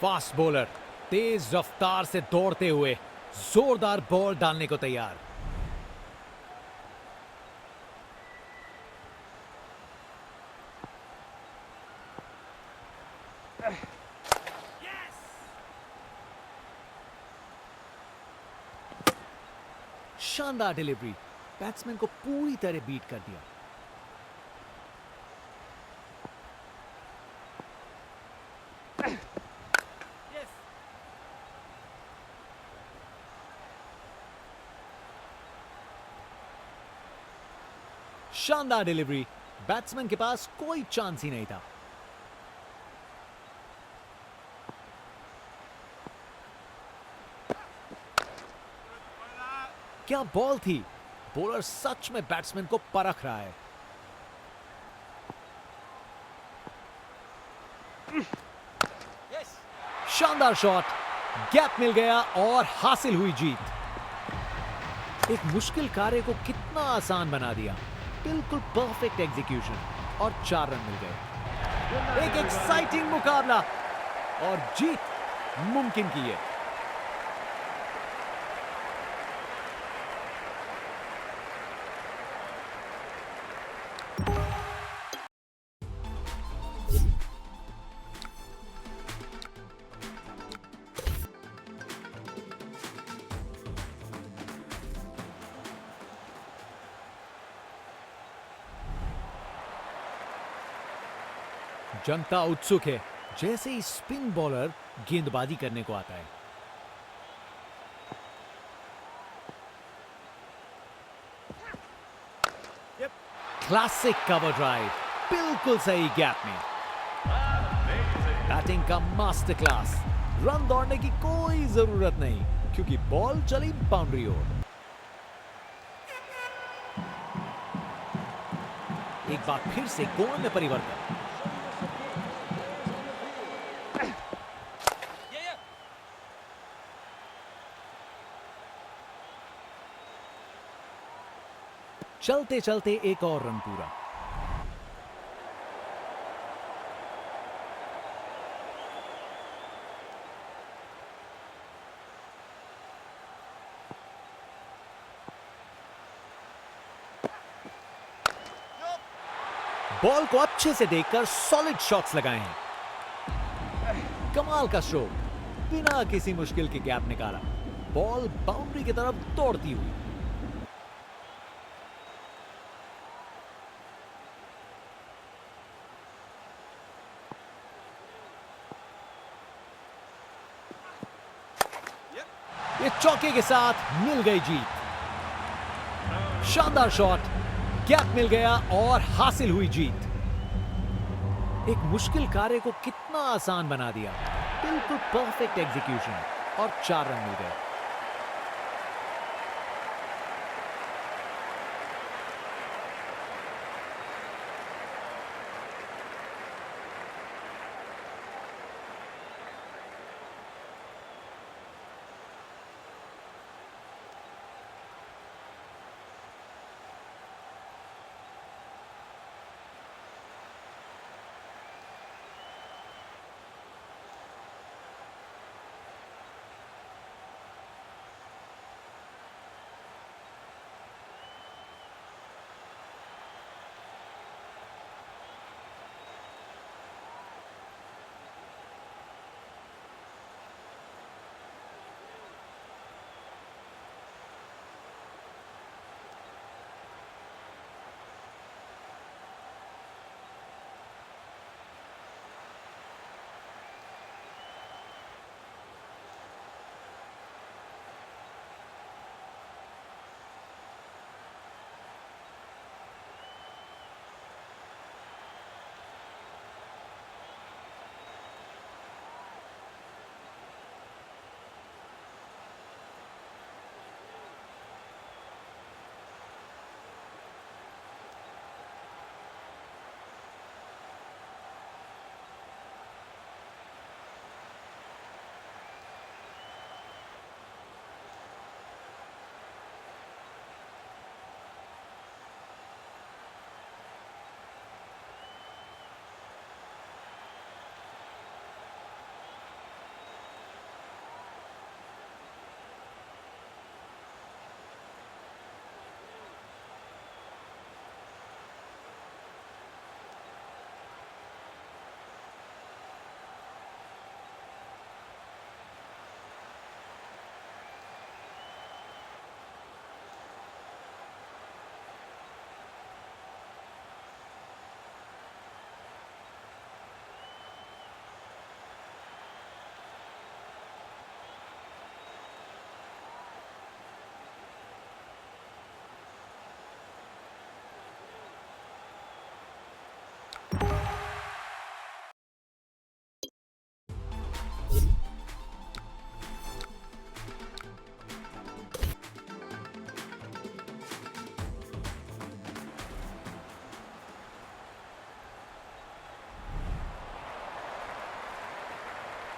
Fast bowler तेज रफ्तार से दौड़ते हुए जोरदार बॉल डालने को तैयार। शानदार डिलीवरी, बैट्समैन को पूरी तरह बीट कर दिया। शानदार डिलीवरी, बैट्समैन के पास कोई चांस ही नहीं था। क्या बॉल थी, बॉलर सच में बैट्समैन को परख रहा है। शानदार शॉट, गैप मिल गया और हासिल हुई जीत। एक मुश्किल कार्य को कितना आसान बना दिया। बिल्कुल परफेक्ट एग्जीक्यूशन और 4 रन मिल गए। एक एक्साइटिंग मुकाबला और जीत मुमकिन की है। जनता उत्सुक है जैसे ही स्पिन बॉलर गेंदबाजी करने को आता है। क्लासिक कवर ड्राइव, बिल्कुल सही गैप में। बैटिंग का मास्टर क्लास। रन दौड़ने की कोई जरूरत नहीं क्योंकि बॉल चली बाउंड्री ओर। एक बार फिर से गोल में परिवर्तन। चलते चलते एक और रन पूरा। बॉल को अच्छे से देखकर सॉलिड शॉट्स लगाए हैं। कमाल का स्ट्रोक, बिना किसी मुश्किल के गैप निकाला। बॉल बाउंड्री की तरफ दौड़ती हुई। ये चौके के साथ मिल गई जीत। शानदार शॉट, गैप मिल गया और हासिल हुई जीत। एक मुश्किल कार्य को कितना आसान बना दिया। बिल्कुल परफेक्ट एग्जीक्यूशन और 4 रन मिल गए।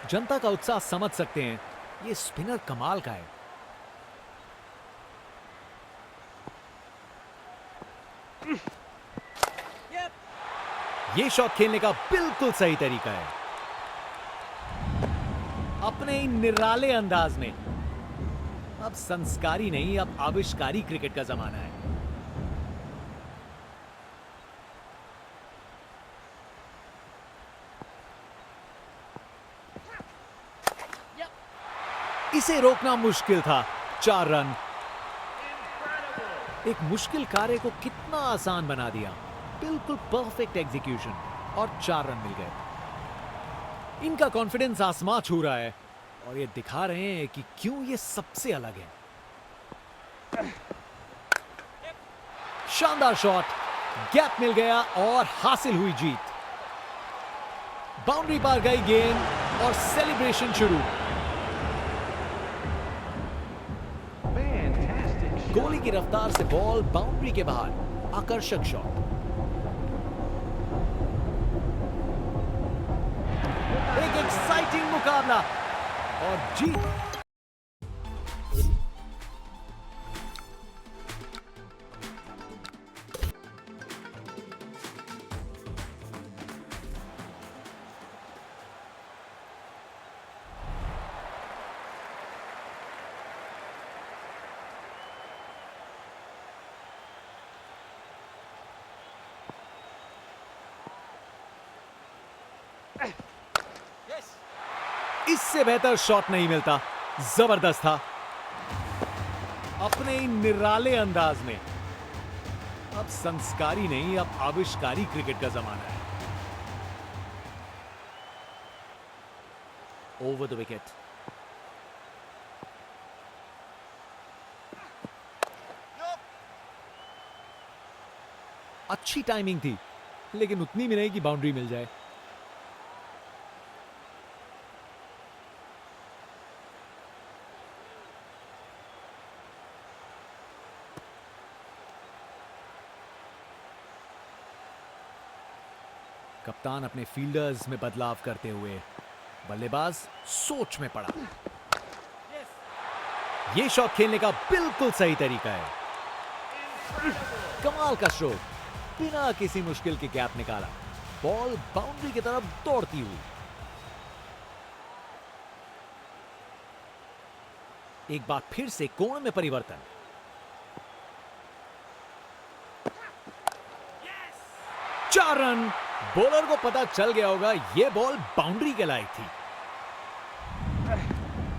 जनता का उत्साह समझ सकते हैं, ये स्पिनर कमाल का है। ये शॉट खेलने का बिल्कुल सही तरीका है, अपने ही निराले अंदाज में। अब संस्कारी नहीं, अब आविष्कारी क्रिकेट का जमाना है। इसे रोकना मुश्किल था। 4 रन। एक मुश्किल कार्य को कितना आसान बना दिया। बिल्कुल परफेक्ट एग्जीक्यूशन और 4 रन मिल गए। इनका कॉन्फिडेंस आसमां छू रहा है और ये दिखा रहे हैं कि क्यों ये सबसे अलग है। शानदार शॉट, गैप मिल गया और हासिल हुई जीत। बाउंड्री पार गई गेंद और सेलिब्रेशन शुरू। गोली की रफ्तार से बॉल बाउंड्री के बाहर। आकर्षक शॉट। एक एक्साइटिंग मुकाबला और जीत। इससे बेहतर शॉट नहीं मिलता। जबरदस्त था, अपने ही निराले अंदाज में। अब संस्कारी नहीं, अब आविष्कारी क्रिकेट का जमाना है। Over the wicket. अच्छी टाइमिंग थी, लेकिन उतनी भी नहीं कि बाउंड्री मिल जाए। कप्तान अपने फील्डर्स में बदलाव करते हुए बल्लेबाज सोच में पड़ा। यह शॉट खेलने का बिल्कुल सही तरीका है। कमाल का स्ट्रोक, बिना किसी मुश्किल के गैप निकाला। बॉल बाउंड्री की तरफ दौड़ती हुई। एक बार फिर से कोण में परिवर्तन। चार रन। बॉलर को पता चल गया होगा यह बॉल बाउंड्री के लायक थी।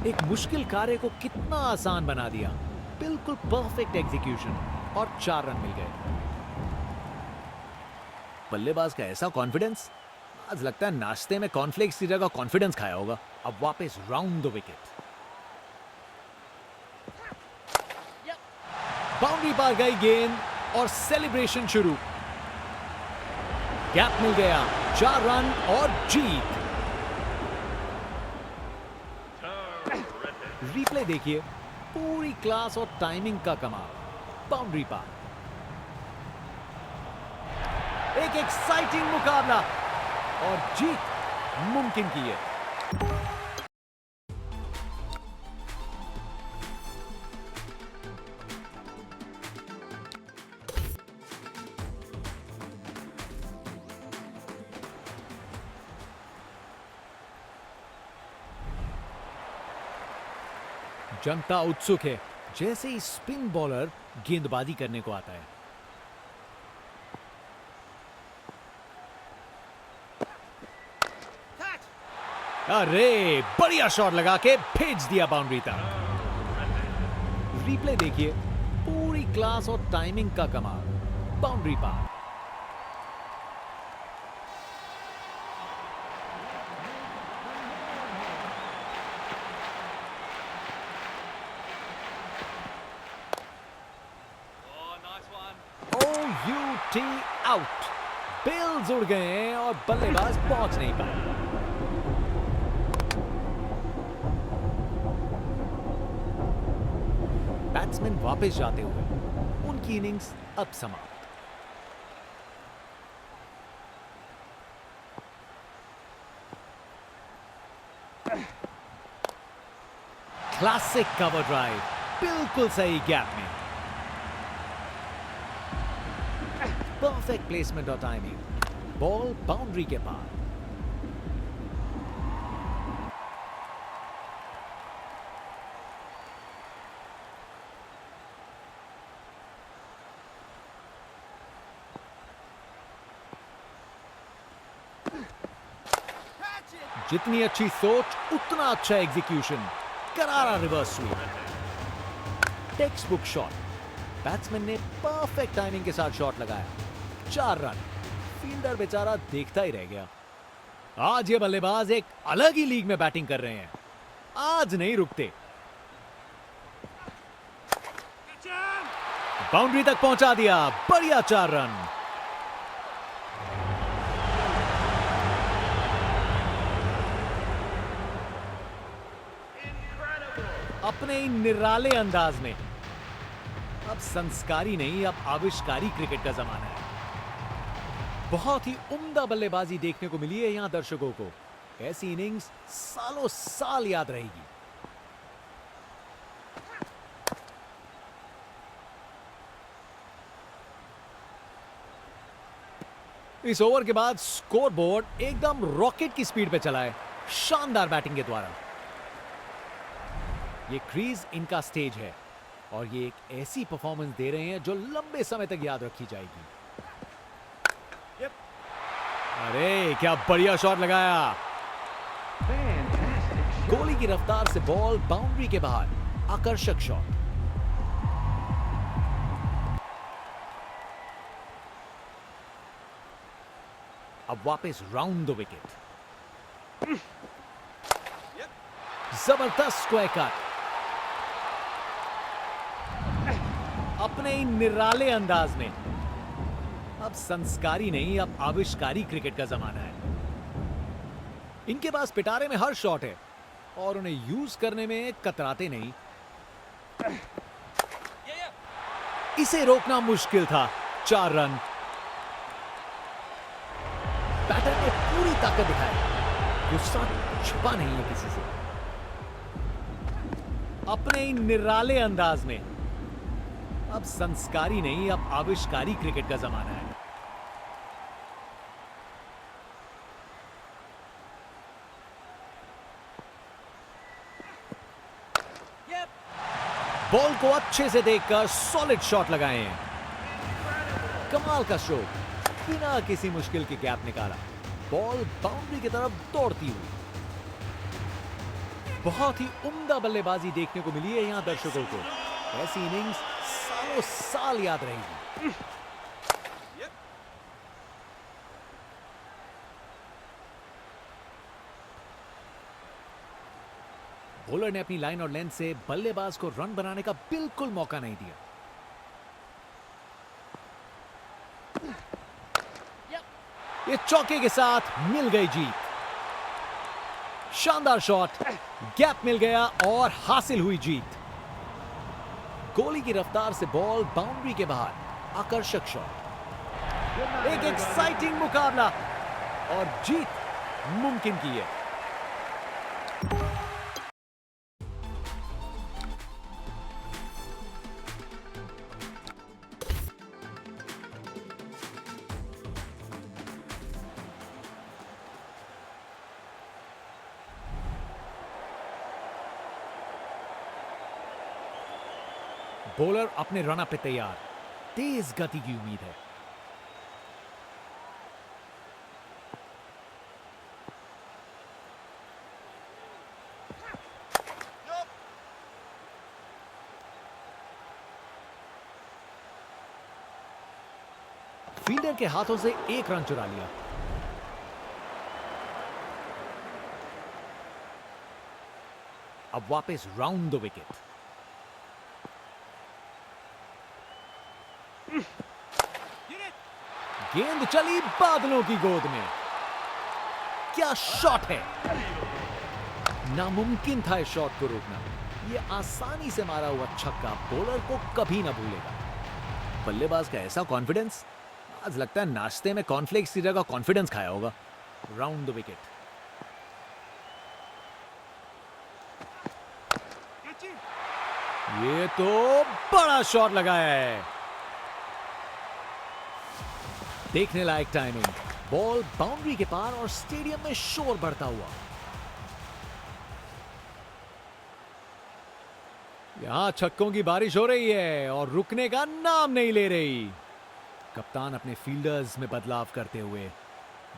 एक मुश्किल कार्य को कितना आसान बना दिया। बिल्कुल परफेक्ट एग्जीक्यूशन और 4 रन मिल गए। बल्लेबाज का ऐसा कॉन्फिडेंस, आज लगता है नाश्ते में कॉर्नफ्लेक्स की जगह कॉन्फिडेंस खाया होगा। अब वापस राउंड द विकेट। बाउंड्री पार गई गेंद और सेलिब्रेशन शुरू। गैप मिल गया। 4 रन और जीत। रिप्ले देखिए, पूरी क्लास और टाइमिंग का कमाल। बाउंड्री पार। एक एक्साइटिंग मुकाबला और जीत मुमकिन की है। जनता उत्सुक है, जैसे ही स्पिन बॉलर गेंदबाजी करने को आता है। अरे बढ़िया शॉट लगा के भेज दिया बाउंड्री तक। रिप्ले देखिए, पूरी क्लास और टाइमिंग का कमाल। बाउंड्री पार। टी आउट। बेल्स उड़ गए हैं और बल्लेबाज पहुंच नहीं पाए। बैट्समैन वापस जाते हुए उनकी इनिंग्स अब समाप्त। क्लासिक कवर ड्राइव, बिल्कुल सही गैप में। परफेक्ट प्लेसमेंट और टाइमिंग, बॉल बाउंड्री के पार। जितनी अच्छी सोच उतना अच्छा एग्जीक्यूशन, करारा reverse sweep, text book shot. Batsman ने परफेक्ट टाइमिंग के साथ शॉट लगाया, 4 रन। फील्डर बेचारा देखता ही रह गया। आज ये बल्लेबाज एक अलग ही लीग में बैटिंग कर रहे हैं, आज नहीं रुकते। बाउंड्री तक पहुंचा दिया, बढ़िया 4 रन। अपने ही निराले अंदाज में। अब संस्कारी नहीं, अब आविष्कारी क्रिकेट का जमाना है। बहुत ही उम्दा बल्लेबाजी देखने को मिली है यहां दर्शकों को। ऐसी इनिंग्स सालों साल याद रहेगी। इस ओवर के बाद स्कोर बोर्ड एकदम रॉकेट की स्पीड पे चला है, शानदार बैटिंग के द्वारा। ये क्रीज इनका स्टेज है और ये एक ऐसी परफॉर्मेंस दे रहे हैं जो लंबे समय तक याद रखी जाएगी। अरे क्या बढ़िया शॉट लगाया। गोली की रफ्तार से बॉल बाउंड्री के बाहर, आकर्षक शॉट। अब वापस राउंड द विकेट। जबरदस्त स्क्वायर कट। अपने ही निराले अंदाज में। अब संस्कारी नहीं, अब आविष्कारी क्रिकेट का जमाना है। इनके पास पिटारे में हर शॉट है और उन्हें यूज करने में कतराते नहीं। इसे रोकना मुश्किल था, 4 रन। बैटर ने पूरी ताकत दिखाई, गुस्सा छुपा नहीं है किसी से। अपने ही निराले अंदाज में। अब संस्कारी नहीं, अब आविष्कारी क्रिकेट का जमाना है। बॉल को अच्छे से देखकर सॉलिड शॉट लगाए हैं। कमाल का स्ट्रोक, बिना किसी मुश्किल के गैप निकाला, बॉल बाउंड्री की तरफ दौड़ती हुई। बहुत ही उम्दा बल्लेबाजी देखने को मिली है यहां दर्शकों को। ऐसी इनिंग्स सालों साल याद रहेगी। बॉलर ने अपनी लाइन और लेंथ से बल्लेबाज को रन बनाने का बिल्कुल मौका नहीं दिया। ये चौके के साथ मिल गई जीत। शानदार शॉट, गैप मिल गया और हासिल हुई जीत। गोली की रफ्तार से बॉल बाउंड्री के बाहर, आकर्षक शॉट। एक एक्साइटिंग मुकाबला और जीत मुमकिन की है। बॉलर अपने रन अप पे तैयार, तेज गति की उम्मीद है। फील्डर के हाथों से 1 रन चुरा लिया। अब वापस राउंड द विकेट। गेंद चली बादलों की गोद में। क्या शॉट है। नामुमकिन था इस शॉट को रोकना। यह आसानी से मारा हुआ छक्का बॉलर को कभी ना भूलेगा। बल्लेबाज का ऐसा कॉन्फिडेंस, आज लगता है नाश्ते में कॉर्नफ्लेक्स की जगह कॉन्फिडेंस खाया होगा। Round the wicket. ये तो बड़ा शॉट लगाया है। देखने लायक टाइमिंग, बॉल बाउंड्री के पार और स्टेडियम में शोर बढ़ता हुआ। यहां छक्कों की बारिश हो रही है और रुकने का नाम नहीं ले रही। कप्तान अपने फील्डर्स में बदलाव करते हुए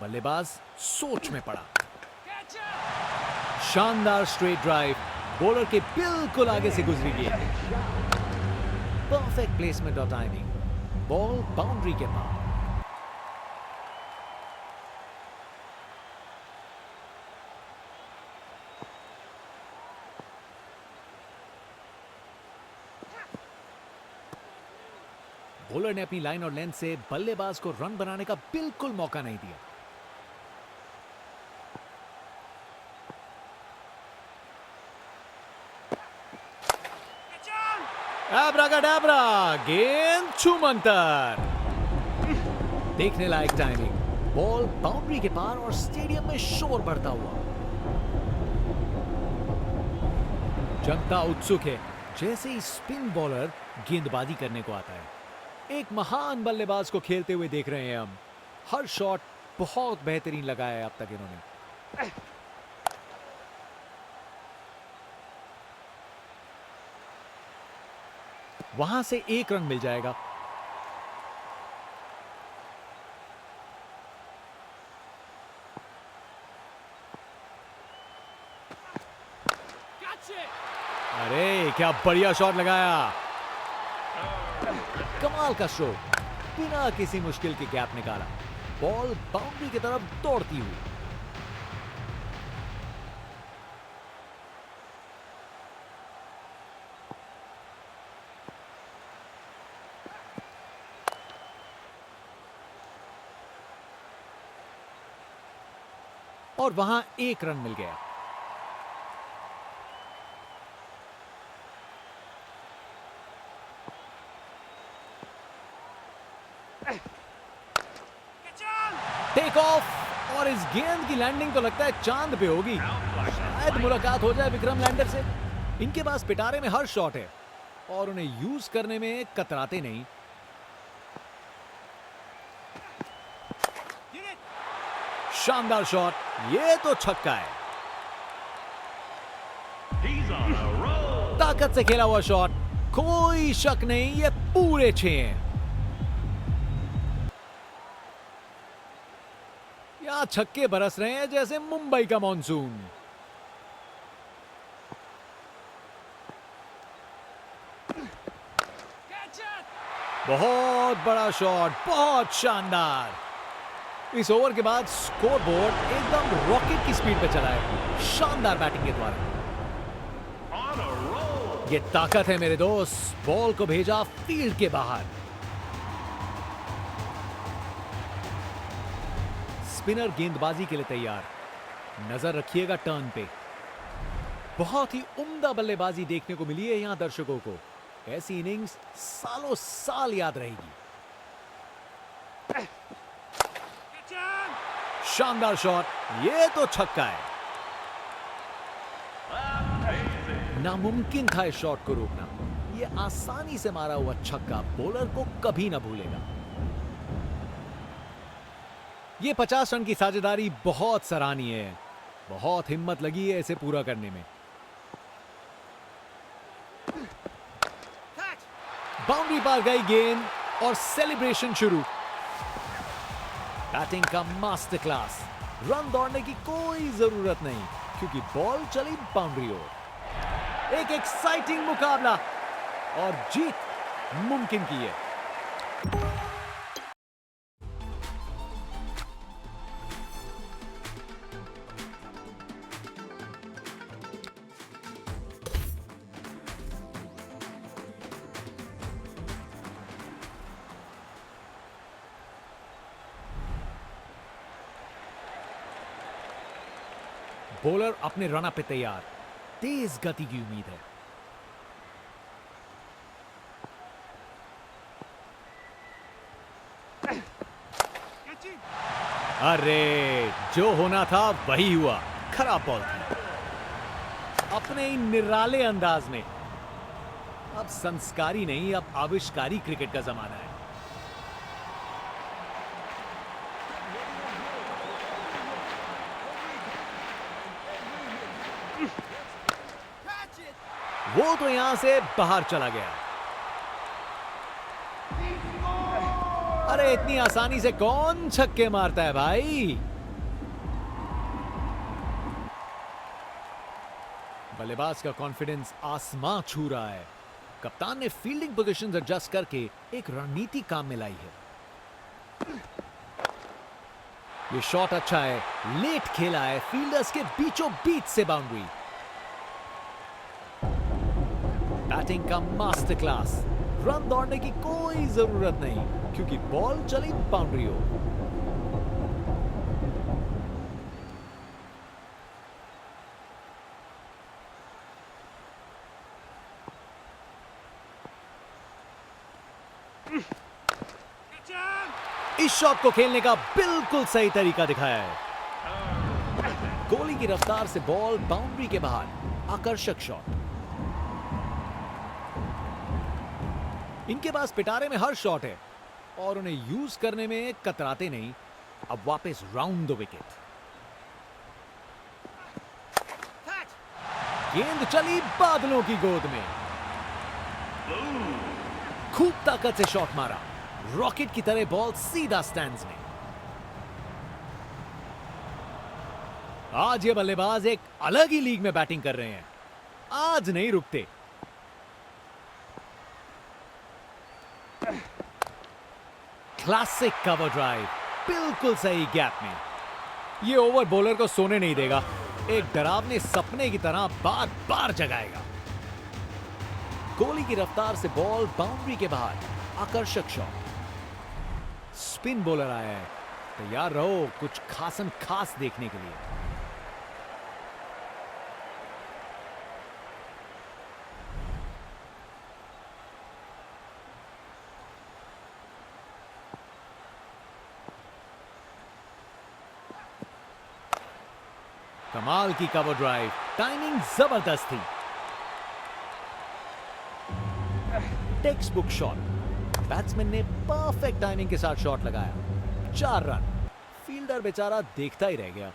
बल्लेबाज सोच में पड़ा। शानदार स्ट्रेट ड्राइव बॉलर के बिल्कुल आगे से गुजरी गेंद। परफेक्ट प्लेसमेंट और टाइमिंग, बॉल बाउंड्री के पार। बॉलर ने अपनी लाइन और लेंथ से बल्लेबाज को रन बनाने का बिल्कुल मौका नहीं दिया। एब्राकाडाब्रा, गेंद छूमंतर। देखने लायक टाइमिंग, बॉल बाउंड्री के पार और स्टेडियम में शोर बढ़ता हुआ। जनता उत्सुक है जैसे ही स्पिन बॉलर गेंदबाजी करने को आता है। एक महान बल्लेबाज को खेलते हुए देख रहे हैं हम। हर शॉट बहुत बेहतरीन लगाया है अब तक इन्होंने। वहां से एक रन मिल जाएगा। अरे क्या बढ़िया शॉट लगाया। कमाल का स्ट्रोक, बिना किसी मुश्किल के गैप निकाला। बॉल बाउंड्री की तरफ दौड़ती हुई। और वहां एक रन मिल गया। टेक ऑफ, और इस गेंद की लैंडिंग तो लगता है चांद पे होगी। शायद मुलाकात हो जाए विक्रम लैंडर से। इनके पास पिटारे में हर शॉट है और उन्हें यूज करने में कतराते नहीं। शानदार शॉट, ये तो छक्का है। ताकत से खेला हुआ शॉट, कोई शक नहीं ये पूरे 6 हैं। यहां छक्के बरस रहे हैं जैसे मुंबई का मॉनसून। बहुत बड़ा शॉट, बहुत शानदार। इस ओवर के बाद स्कोर बोर्ड एकदम रॉकेट की स्पीड पे चला है, शानदार बैटिंग के द्वारा। ये ताकत है मेरे दोस्त। बॉल को भेजा फील्ड के बाहर। स्पिनर गेंदबाजी के लिए तैयार। नजर रखिएगा टर्न पे। बहुत ही उम्दा बल्लेबाजी देखने को मिली है यहां दर्शकों को। ऐसी इनिंग्स सालों साल याद रहेगी। शानदार शॉट, ये तो छक्का है। नामुमकिन था इस शॉट को रोकना। ये आसानी से मारा हुआ छक्का बॉलर को कभी ना भूलेगा। ये 50 रन की साझेदारी बहुत सराहनीय है। बहुत हिम्मत लगी है इसे पूरा करने में। बाउंड्री पार गई गेंद और सेलिब्रेशन शुरू। बैटिंग का मास्टर क्लास। रन दौड़ने की कोई जरूरत नहीं क्योंकि बॉल चली बाउंड्री ओर। एक एक्साइटिंग मुकाबला और जीत मुमकिन की है। बॉलर अपने रन पे तैयार। तेज गति की उम्मीद है। अरे जो होना था वही हुआ। खराब बॉल थी। अपने ही निराले अंदाज में। अब संस्कारी नहीं, अब आविष्कारी क्रिकेट का जमाना है। वो तो यहां से बाहर चला गया। अरे इतनी आसानी से कौन छक्के मारता है भाई। बल्लेबाज का कॉन्फिडेंस आसमां छू रहा है। कप्तान ने फील्डिंग पोजीशंस एडजस्ट करके एक रणनीति काम में लाई है। ये शॉट अच्छा है, लेट खेला है, फील्डर्स के बीचों बीच से बाउंड्री। बैटिंग का मास्टर क्लास। रन दौड़ने की कोई जरूरत नहीं क्योंकि बॉल चली बाउंड्री हो। इस शॉट को खेलने का बिल्कुल सही तरीका दिखाया है। गोली की रफ्तार से बॉल बाउंड्री के बाहर। आकर्षक शॉट। इनके पास पिटारे में हर शॉट है और उन्हें यूज करने में कतराते नहीं। अब वापस राउंड द विकेट। गेंद चली बादलों की गोद में। खूब ताकत से शॉट मारा। रॉकेट की तरह बॉल सीधा स्टैंड्स में। आज ये बल्लेबाज एक अलग ही लीग में बैटिंग कर रहे हैं। आज नहीं रुकते। क्लासिक कवर ड्राइव, बिल्कुल सही गैप में। ये ओवर बॉलर को सोने नहीं देगा। एक डरावने सपने की तरह बार बार जगाएगा। गोली की रफ्तार से बॉल बाउंड्री के बाहर। आकर्षक शॉट। स्पिन बॉलर आया है। तैयार रहो कुछ खासन खास देखने के लिए। कमाल की कवर ड्राइव। टाइमिंग जबरदस्त थी। Text book shot. बैट्समैन ने परफेक्ट टाइमिंग के साथ शॉट लगाया। 4 रन। फील्डर बेचारा देखता ही रह गया।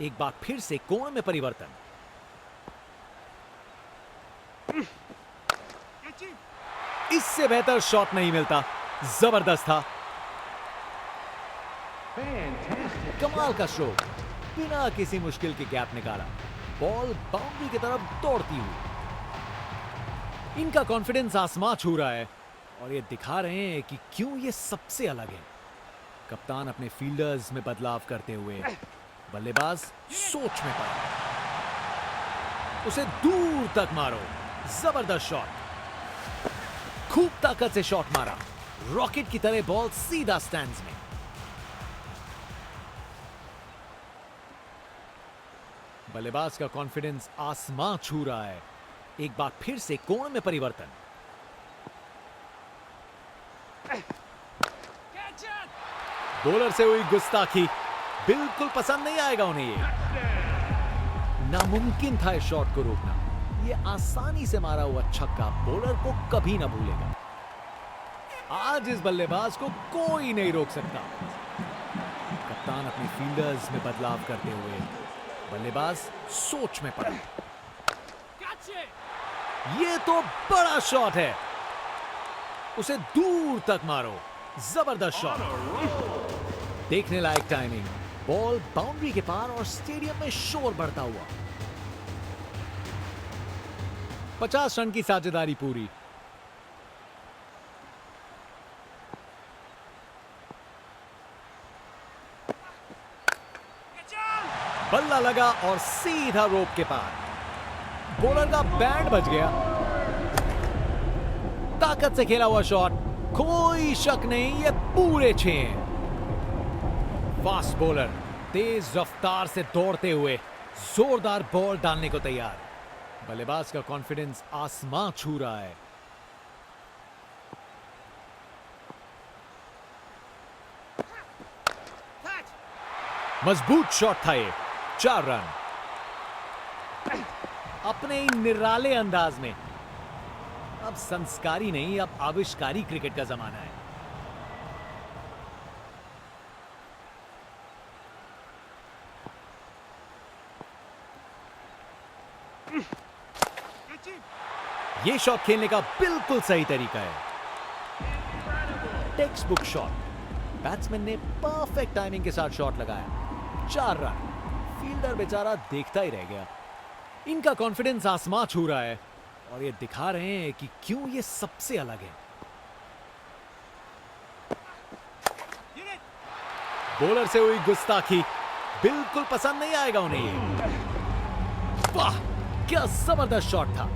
एक बार फिर से कोण में परिवर्तन। इससे बेहतर शॉट नहीं मिलता। जबरदस्त था। कमाल का स्ट्रोक। बिना किसी मुश्किल के गैप निकाला। बॉल बाउंड्री की तरफ दौड़ती हुई। इनका कॉन्फिडेंस आसमां छू रहा है और ये दिखा रहे हैं कि क्यों ये सबसे अलग है। कप्तान अपने फील्डर्स में बदलाव करते हुए। बल्लेबाज सोच में पड़ा। उसे दूर तक मारो। जबरदस्त शॉट। खूब ताकत से शॉट मारा। रॉकेट की तरह बॉल सीधा स्टैंड्स में। बल्लेबाज का कॉन्फिडेंस आसमां छू रहा है। एक बार फिर से कोण में परिवर्तन। बॉलर से हुई गुस्ताखी। बिल्कुल पसंद नहीं आएगा उन्हें ये। नामुमकिन था इस शॉट को रोकना। ये आसानी से मारा हुआ छक्का बॉलर को कभी ना भूलेगा। आज इस बल्लेबाज को कोई नहीं रोक सकता। कप्तान अपने फील्डर्स में बदलाव करते हुए। बल्लेबाज सोच में पड़ा। ये तो बड़ा शॉट है। उसे दूर तक मारो। जबरदस्त शॉट। देखने लायक टाइमिंग। बॉल बाउंड्री के पार और स्टेडियम में शोर बढ़ता हुआ। 50 रन की साझेदारी पूरी। बल्ला लगा और सीधा रोप के पार। बॉलर का बैंड बज गया। ताकत से खेला हुआ शॉट। कोई शक नहीं ये पूरे 6 हैं। फास्ट बॉलर तेज रफ्तार से दौड़ते हुए जोरदार बॉल डालने को तैयार। बल्लेबाज का कॉन्फिडेंस आसमां छू रहा है। मजबूत शॉट था ये, 4 रन। अपने ही निराले अंदाज में। अब संस्कारी नहीं, अब आविष्कारी क्रिकेट का जमाना है। ये शॉट खेलने का बिल्कुल सही तरीका है। Text book shot. बैट्समैन ने परफेक्ट टाइमिंग के साथ शॉट लगाया, 4 रन। फील्डर बेचारा देखता ही रह गया। इनका कॉन्फिडेंस आसमां छू रहा है और ये दिखा रहे हैं कि क्यों ये सबसे अलग है। बॉलर से हुई गुस्ताखी बिल्कुल पसंद नहीं आएगा उन्हें ये। वाह, क्या जबरदस्त शॉट था।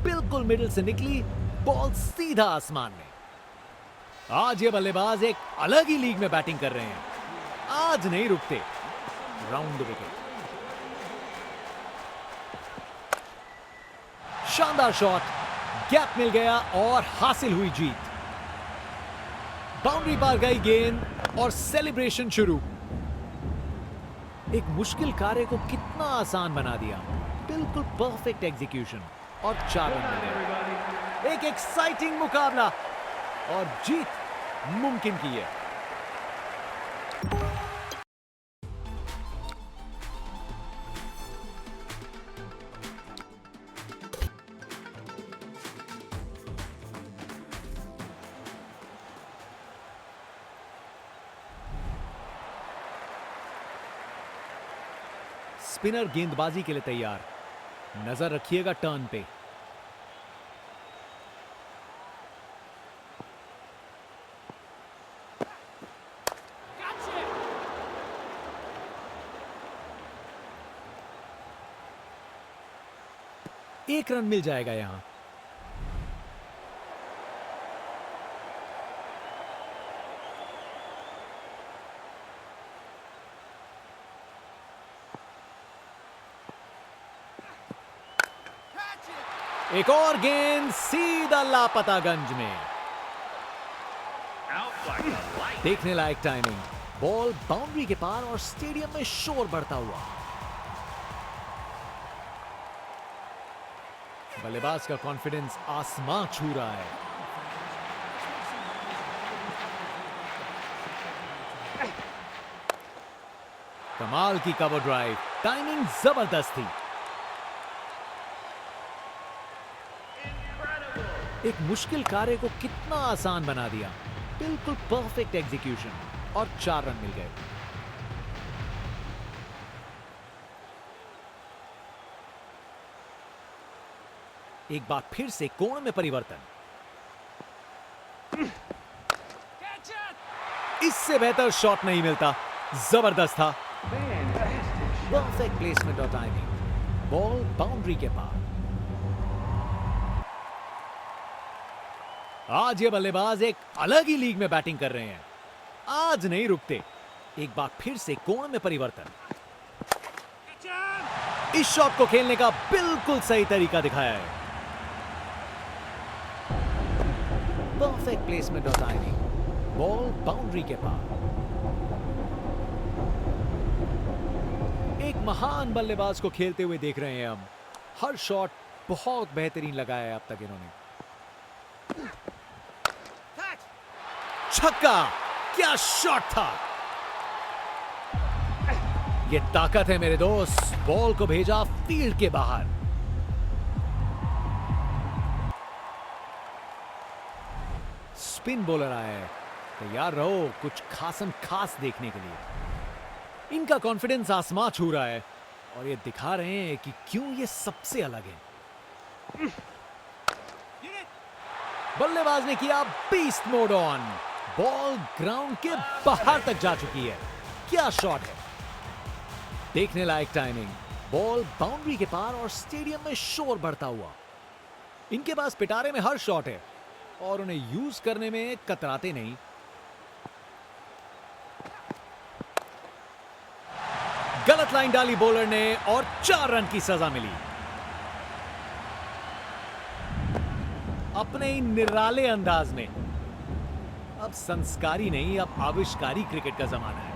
बिल्कुल मिडिल से निकली बॉल सीधा आसमान में। आज ये बल्लेबाज एक अलग ही लीग में बैटिंग कर रहे हैं। आज नहीं रुकते। Round the wicket. शानदार शॉट, गैप मिल गया और हासिल हुई जीत। बाउंड्री पार गई गेंद और सेलिब्रेशन शुरू। एक मुश्किल कार्य को कितना आसान बना दिया। बिल्कुल परफेक्ट एग्जीक्यूशन और 4 रन मिल गए। एक एक्साइटिंग मुकाबला और जीत मुमकिन की है। स्पिनर गेंदबाजी के लिए तैयार। नजर रखिएगा टर्न पे। एक रन मिल जाएगा यहां। एक और गेंद सीधा लापतागंज में। देखने लायक टाइमिंग। बॉल बाउंड्री के पार और स्टेडियम में शोर बढ़ता हुआ। बल्लेबाज का कॉन्फिडेंस आसमां छू रहा है। कमाल की कवर ड्राइव। टाइमिंग जबरदस्त थी। एक मुश्किल कार्य को कितना आसान बना दिया। बिल्कुल परफेक्ट एग्जीक्यूशन और 4 रन मिल गए। एक बार फिर से कोण में परिवर्तन। इससे बेहतर शॉट नहीं मिलता। जबरदस्त था। परफेक्ट प्लेसमेंट और टाइमिंग। बॉल बाउंड्री के पार। आज ये बल्लेबाज एक अलग ही लीग में बैटिंग कर रहे हैं। आज नहीं रुकते। एक बार फिर से कोण में परिवर्तन। इस शॉट को खेलने का बिल्कुल सही तरीका दिखाया है। परफेक्ट प्लेसमेंट और टाइमिंग। बॉल बाउंड्री के पार। एक महान बल्लेबाज को खेलते हुए देख रहे हैं हम। हर शॉट बहुत बेहतरीन लगाया है अब तक इन्होंने। छक्का, क्या शॉट था। ये ताकत है मेरे दोस्त। बॉल को भेजा फील्ड के बाहर। स्पिन बॉलर आया है। तैयार रहो कुछ खासम खास देखने के लिए। इनका कॉन्फिडेंस आसमां छू रहा है और ये दिखा रहे हैं कि क्यों ये सबसे अलग है। बल्लेबाज ने किया beast mode on. Ball ground के बाहर तक जा चुकी है। क्या शॉट है। देखने लायक टाइमिंग। बॉल बाउंड्री के पार और स्टेडियम में शोर बढ़ता हुआ। इनके पास पिटारे में हर शॉट है और उन्हें यूज करने में कतराते नहीं। गलत लाइन डाली बॉलर ने और 4 रन की सजा मिली। अपने ही निराले अंदाज में। अब संस्कारी नहीं, अब आविष्कारी क्रिकेट का जमाना है।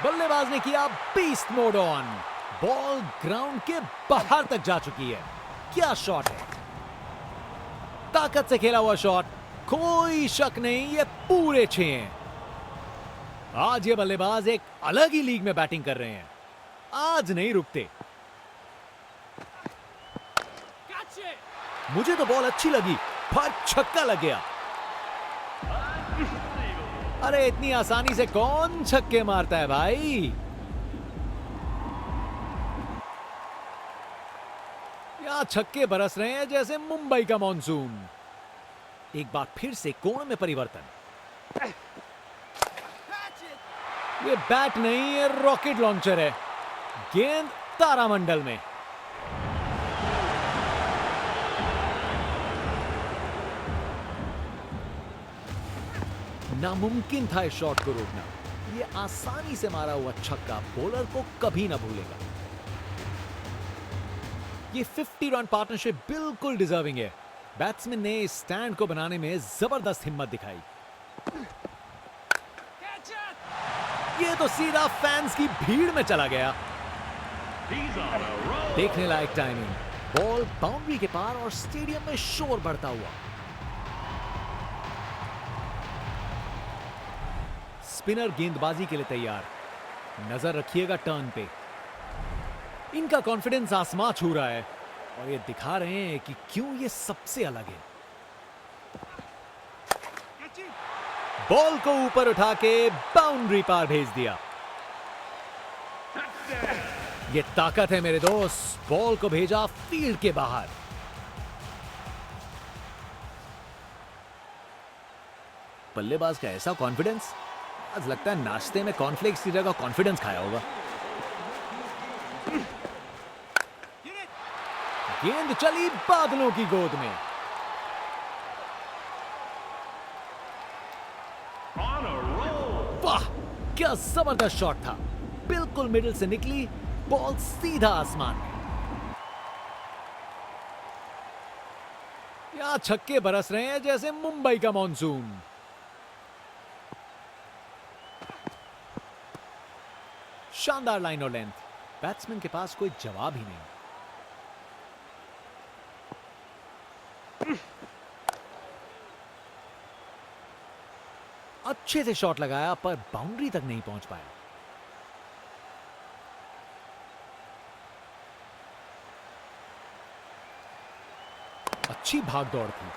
बल्लेबाज ने किया beast mode on. Ball ground के बाहर तक जा चुकी है। क्या शॉट है, ताकत से खेला हुआ शॉट, कोई शक नहीं ये पूरे 6 हैं। आज ये बल्लेबाज एक अलग ही लीग में बैटिंग कर रहे हैं, आज नहीं रुकते। मुझे तो बॉल अच्छी लगी पर छक्का लग गया। अरे इतनी आसानी से कौन छक्के मारता है भाई। यहां छक्के बरस रहे हैं जैसे मुंबई का मॉनसून। एक बार फिर से कोण में परिवर्तन। ये बैट नहीं, ये रॉकेट लॉन्चर है। गेंद तारामंडल में। नामुमकिन था इस शॉट को रोकना। ये आसानी से मारा हुआ छक्का बॉलर को कभी ना भूलेगा। ये 50 रन पार्टनरशिप बिल्कुल डिजर्विंग है। बैट्समैन ने इस स्टैंड को बनाने में जबरदस्त हिम्मत दिखाई। ये तो सीधा फैंस की भीड़ में चला गया। देखने लायक टाइमिंग। बॉल बाउंड्री के पार और स्टेडियम में शोर बढ़ता हुआ। स्पिनर गेंदबाजी के लिए तैयार। नजर रखिएगा टर्न पे। इनका कॉन्फिडेंस आसमां छू रहा है और ये दिखा रहे हैं कि क्यों ये सबसे अलग है। बॉल को ऊपर उठा के बाउंड्री पार भेज दिया। ये ताकत है मेरे दोस्त। बॉल को भेजा फील्ड के बाहर। बल्लेबाज का ऐसा कॉन्फिडेंस, आज लगता है नाश्ते में कॉर्नफ्लेक्स की जगह कॉन्फिडेंस खाया होगा। गेंद चली बादलों की गोद में। वाह, क्या जबरदस्त शॉट था। बिल्कुल मिडिल से निकली, बॉल सीधा आसमान में। यहां छक्के बरस रहे हैं जैसे मुंबई का मॉनसून। शानदार लाइन और लेंथ। बैट्समैन के पास कोई जवाब ही नहीं। अच्छे से शॉट लगाया पर बाउंड्री तक नहीं पहुंच पाया। अच्छी भाग दौड़ थी।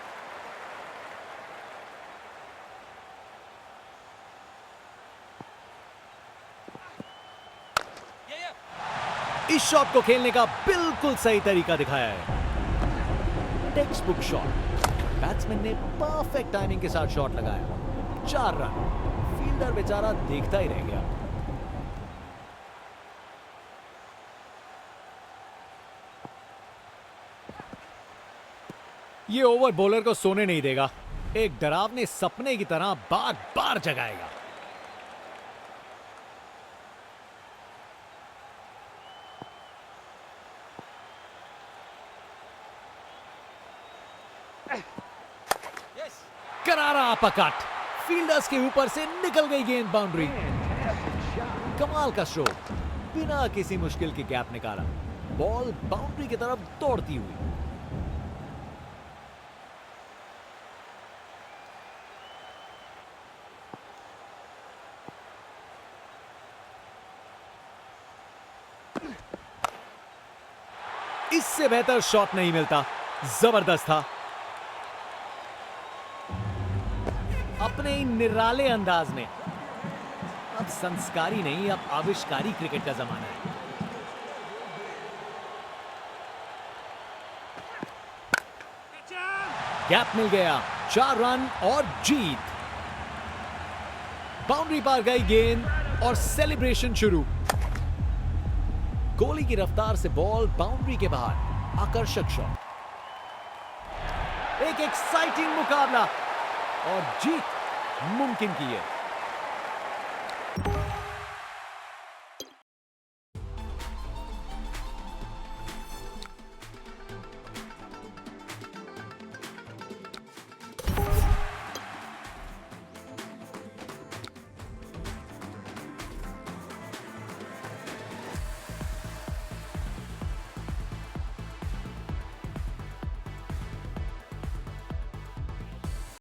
इस शॉट को खेलने का बिल्कुल सही तरीका दिखाया है। Text book shot. बैट्समैन ने परफेक्ट टाइमिंग के साथ शॉट लगाया। 4 रन। फील्डर बेचारा देखता ही रह गया। ये ओवर बॉलर को सोने नहीं देगा। एक डरावने सपने की तरह बार बार जगाएगा। करारा अपरकट। फील्डर्स के ऊपर से निकल गई गेंद बाउंड्री। कमाल का स्ट्रोक, बिना किसी मुश्किल के गैप निकाला। बॉल बाउंड्री की तरफ दौड़ती हुई। इससे बेहतर शॉट नहीं मिलता। जबरदस्त था। अपने निराले अंदाज में। अब संस्कारी नहीं, अब आविष्कारी क्रिकेट का जमाना है। गैप मिल गया। 4 रन और जीत। बाउंड्री पार गई गेंद और सेलिब्रेशन शुरू। गोली की रफ्तार से बॉल बाउंड्री के बाहर। आकर्षक शॉट। एक एक्साइटिंग मुकाबला और जीत मुमकिन की है।